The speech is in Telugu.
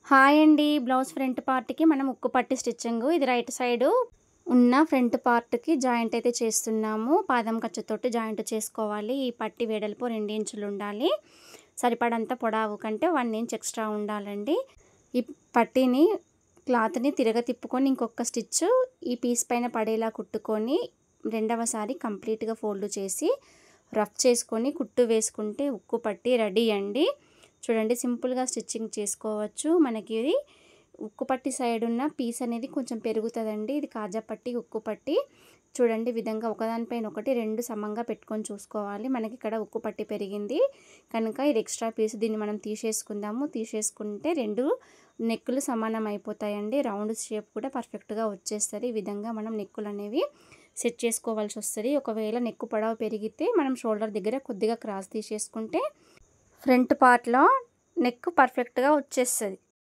హాయ్ అండి. బ్లౌజ్ ఫ్రంట్ పార్ట్‌కి మనం ఉక్కు పట్టి స్టిచ్చింగు. ఇది రైట్ సైడు ఉన్న ఫ్రంట్ పార్ట్‌కి జాయింట్ అయితే చేస్తున్నాము. పాదం ఖర్చుతోటి జాయింట్ చేసుకోవాలి. ఈ పట్టి వెడల్పు 2 ఇంచులు ఉండాలి. సరిపడంత పొడవు కంటే 1 ఇంచ్ ఎక్స్ట్రా ఉండాలండి. ఈ పట్టీని క్లాత్‌ని తిప్పుకొని ఇంకొక స్టిచ్ ఈ పీస్ పైన పడేలా కుట్టుకొని రెండవసారి కంప్లీట్‌గా ఫోల్డ్ చేసి రఫ్ చేసుకొని కుట్టు వేసుకుంటే ఉక్కు పట్టి రెడీ అండి. చూడండి, సింపుల్గా స్టిచ్చింగ్ చేసుకోవచ్చు. మనకి ఇది ఉక్కు పట్టి సైడ్ ఉన్న పీస్ అనేది కొంచెం పెరుగుతుందండి. ఇది కాజా పట్టి, ఉక్కు పట్టి చూడండి విధంగా ఒకదానిపైన ఒకటి 2 సమంగా పెట్టుకొని చూసుకోవాలి. మనకి ఇక్కడ ఉక్కు పట్టి పెరిగింది కనుక ఇది ఎక్స్ట్రా పీస్, దీన్ని మనం తీసేసుకుందాము. తీసేసుకుంటే 2 నెక్కులు సమానం అయిపోతాయండి. రౌండ్ షేప్ కూడా పర్ఫెక్ట్గా వచ్చేస్తుంది. ఈ విధంగా మనం నెక్కులు అనేవి సెట్ చేసుకోవాల్సి వస్తుంది. ఒకవేళ నెక్కు పొడవు పెరిగితే మనం షోల్డర్ దగ్గర కొద్దిగా క్రాస్ తీసేసుకుంటే ఫ్రంట్ పార్ట్లో నెక్ పర్ఫెక్ట్గా వచ్చేస్తుంది.